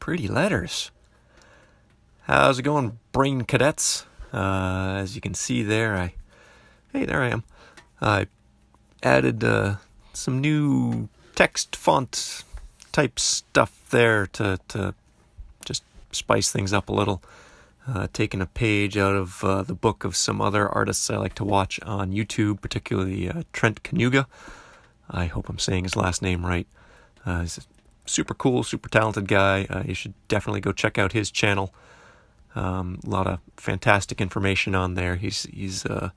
pretty letters. How's it going, brain cadets? As you can see there, there I am. I added some new text font type stuff there to just spice things up a little. Taking a page out of the book of some other artists I like to watch on YouTube, particularly Trent Kanuga. I hope I'm saying his last name right. He's a super cool, super talented guy. You should definitely go check out his channel. A lot of fantastic information on there. He's for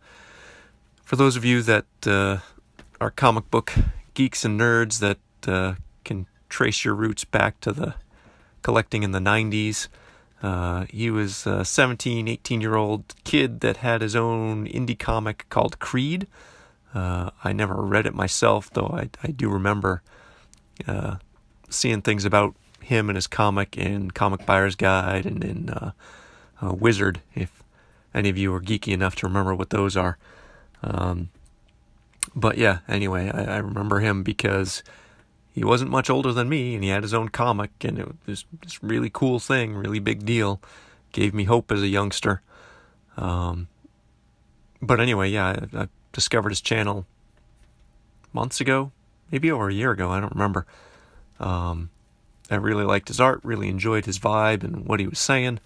those of you that are comic book geeks and nerds that can trace your roots back to the collecting in the 90s. He was a 17, 18-year-old kid that had his own indie comic called Creed. I never read it myself, though I do remember seeing things about him and his comic in Comic Buyer's Guide and in Wizard, if any of you are geeky enough to remember what those are. But yeah, anyway, I remember him because he wasn't much older than me, and he had his own comic, and it was this really cool thing, really big deal. Gave me hope as a youngster. But anyway, yeah, I discovered his channel months ago, maybe over a year ago, I don't remember. I really liked his art, really enjoyed his vibe and what he was saying.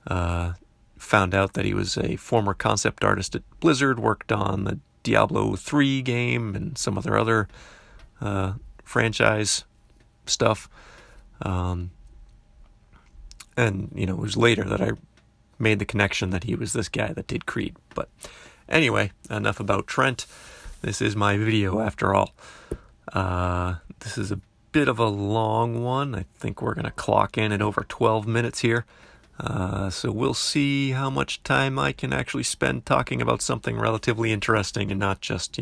Found out that he was a former concept artist at Blizzard, worked on the Diablo 3 game and some other franchise stuff. And, it was later that I made the connection that he was this guy that did Creed. But anyway, enough about Trent. This is my video after all. This is a bit of a long one. I think we're going to clock in at over 12 minutes here. So we'll see how much time I can actually spend talking about something relatively interesting and not just,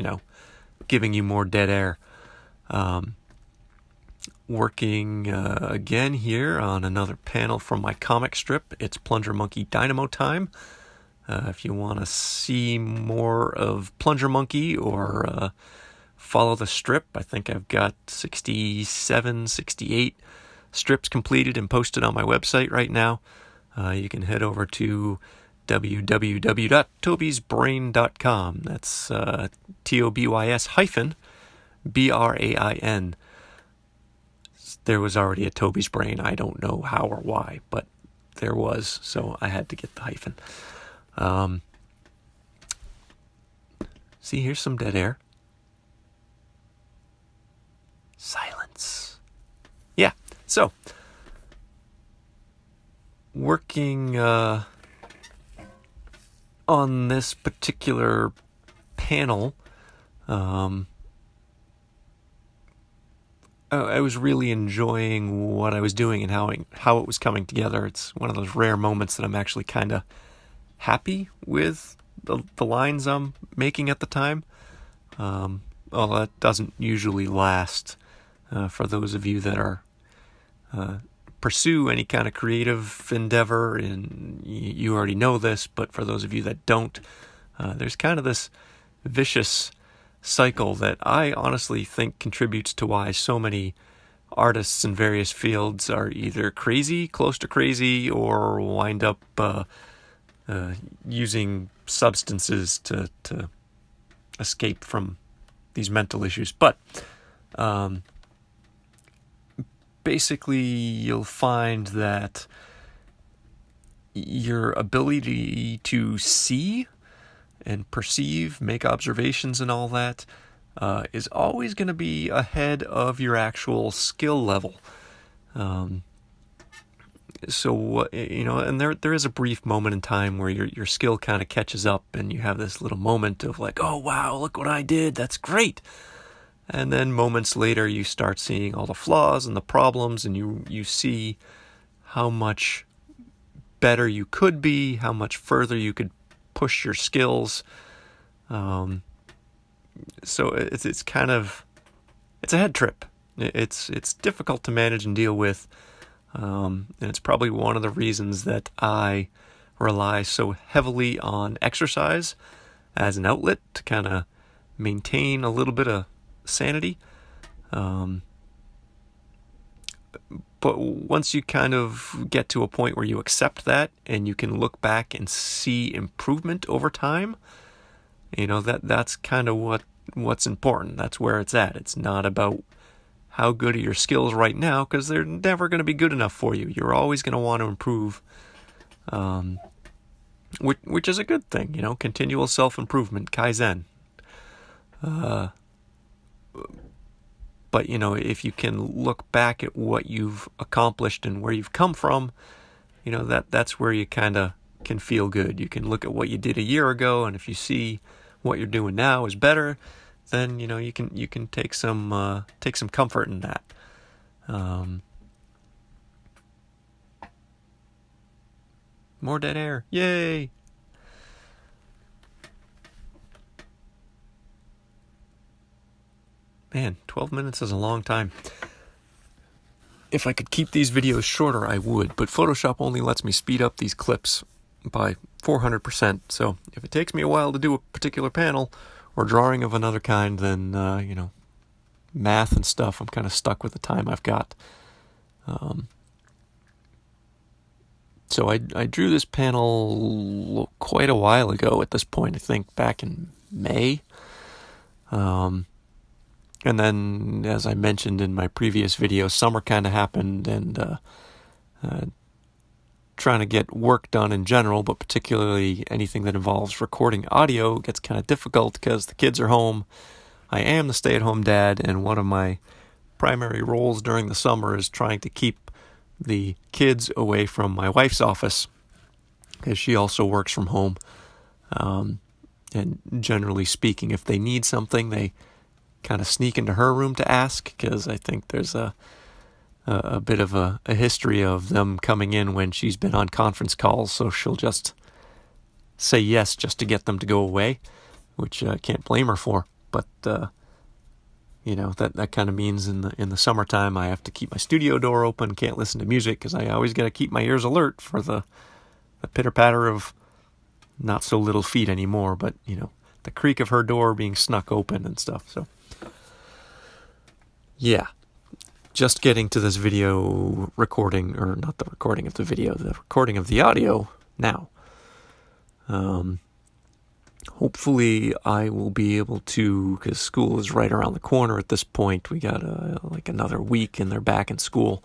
giving you more dead air. Working again here on another panel from my comic strip. It's Plunger Monkey Dynamo time. If you want to see more of Plunger Monkey or follow the strip, I think I've got 67, 68 strips completed and posted on my website right now. You can head over to www.tobysbrain.com. That's TOBYS-BRAIN. There was already a Toby's Brain. I don't know how or why, but there was, so I had to get the hyphen. See, here's some dead air. Silence. Yeah, so working on this particular panel, I was really enjoying what I was doing and how it was coming together. It's one of those rare moments that I'm actually kind of happy with the lines I'm making at the time. Well, that doesn't usually last for those of you that are pursue any kind of creative endeavor, and you already know this, but for those of you that don't, there's kind of this vicious cycle that I honestly think contributes to why so many artists in various fields are either crazy, close to crazy, or wind up using substances to escape from these mental issues. But basically, you'll find that your ability to see and perceive, make observations and all that, is always going to be ahead of your actual skill level. So, and there is a brief moment in time where your skill kind of catches up and you have this little moment of like, oh, wow, look what I did. That's great. And then moments later, you start seeing all the flaws and the problems, and you see how much better you could be, how much further you could push your skills. So it's kind of, it's a head trip. It's difficult to manage and deal with. And it's probably one of the reasons that I rely so heavily on exercise as an outlet to kind of maintain a little bit of sanity. but once you kind of get to a point where you accept that and you can look back and see improvement over time, that's kind of what's important. That's where it's at. It's not about how good are your skills right now, because they're never going to be good enough for you. You're always going to want to improve, which is a good thing, continual self-improvement, Kaizen. But, if you can look back at what you've accomplished and where you've come from, that's where you kind of can feel good. You can look at what you did a year ago, and if you see what you're doing now is better, then, you can take some comfort in that. More dead air. Yay! Man, 12 minutes is a long time. If I could keep these videos shorter, I would, but Photoshop only lets me speed up these clips by 400%, so if it takes me a while to do a particular panel or drawing of another kind, then, math and stuff, I'm kind of stuck with the time I've got. So I drew this panel quite a while ago at this point, I think back in May. And then, as I mentioned in my previous video, summer kind of happened, and trying to get work done in general, but particularly anything that involves recording audio, gets kind of difficult because the kids are home. I am the stay-at-home dad, and one of my primary roles during the summer is trying to keep the kids away from my wife's office, because she also works from home. And generally speaking, if they need something, they kind of sneak into her room to ask, because I think there's a bit of a history of them coming in when she's been on conference calls, so she'll just say yes just to get them to go away, which I can't blame her for. But that kind of means in the summertime I have to keep my studio door open, can't listen to music, because I always got to keep my ears alert for the pitter-patter of not so little feet anymore, but the creak of her door being snuck open and stuff. So yeah, just getting to this video recording, or not the recording of the video, the recording of the audio now. Hopefully I will be able to, because school is right around the corner at this point. We got like another week and they're back in school.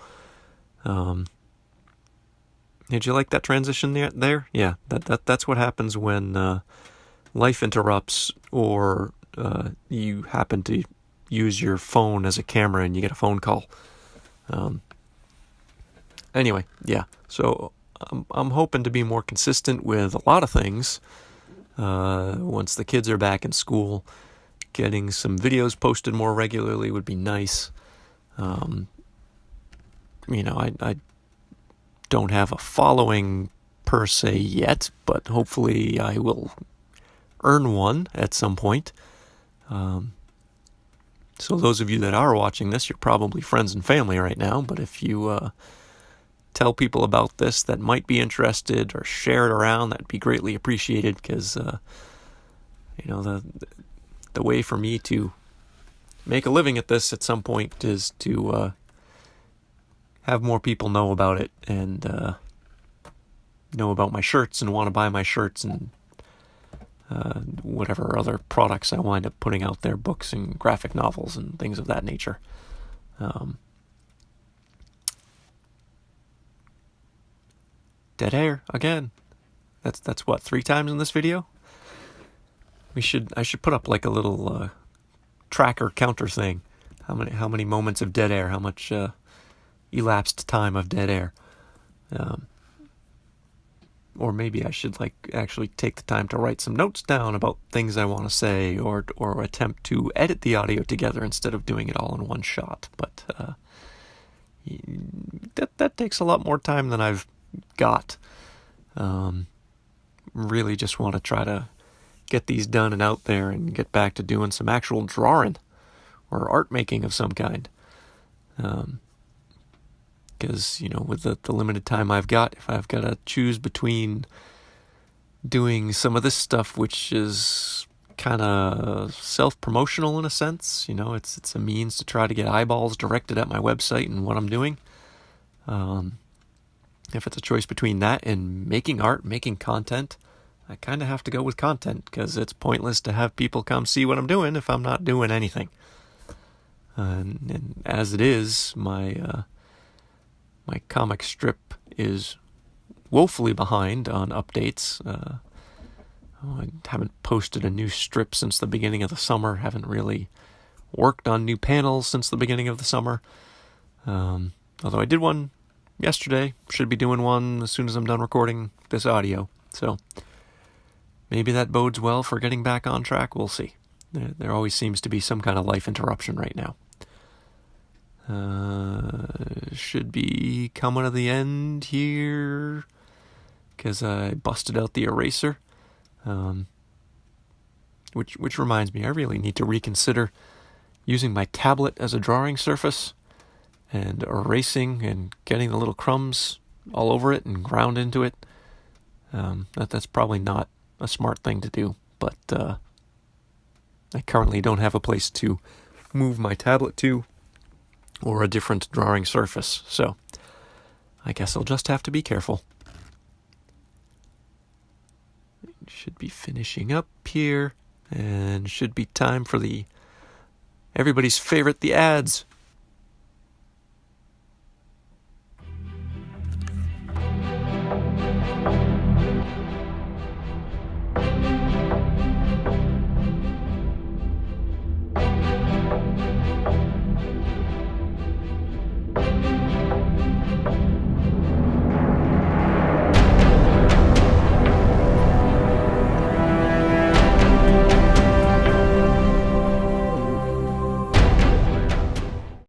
Did you like that transition there? Yeah, that's what happens when life interrupts, or you happen to use your phone as a camera and you get a phone call. Anyway, yeah, so I'm hoping to be more consistent with a lot of things once the kids are back in school. Getting some videos posted more regularly would be nice. I don't have a following per se yet, but hopefully I will earn one at some point. So those of you that are watching this, you're probably friends and family right now, but if you tell people about this that might be interested, or share it around, that'd be greatly appreciated, because the way for me to make a living at this at some point is to have more people know about it, and know about my shirts and want to buy my shirts, and whatever other products I wind up putting out there, books and graphic novels and things of that nature. Dead air again. That's what, 3 times in this video? I should put up like a little tracker counter thing. How many moments of dead air? How much elapsed time of dead air? Or maybe I should actually take the time to write some notes down about things I want to say, or attempt to edit the audio together instead of doing it all in one shot. But that takes a lot more time than I've got. Really just want to try to get these done and out there, and get back to doing some actual drawing or art making of some kind. Because, with the limited time I've got, if I've got to choose between doing some of this stuff, which is kind of self-promotional in a sense, it's a means to try to get eyeballs directed at my website and what I'm doing, If it's a choice between that and making art, making content, I kind of have to go with content, because it's pointless to have people come see what I'm doing if I'm not doing anything. And as it is, my comic strip is woefully behind on updates. I haven't posted a new strip since the beginning of the summer. Haven't really worked on new panels since the beginning of the summer. Although I did one yesterday. Should be doing one as soon as I'm done recording this audio. So maybe that bodes well for getting back on track. We'll see. There always seems to be some kind of life interruption right now. Should be coming to the end here, because I busted out the eraser. Which reminds me, I really need to reconsider using my tablet as a drawing surface and erasing and getting the little crumbs all over it and ground into it. That's probably not a smart thing to do, but I currently don't have a place to move my tablet to, or a different drawing surface, so I guess I'll just have to be careful. Should be finishing up here, and should be time for everybody's favorite, the ads.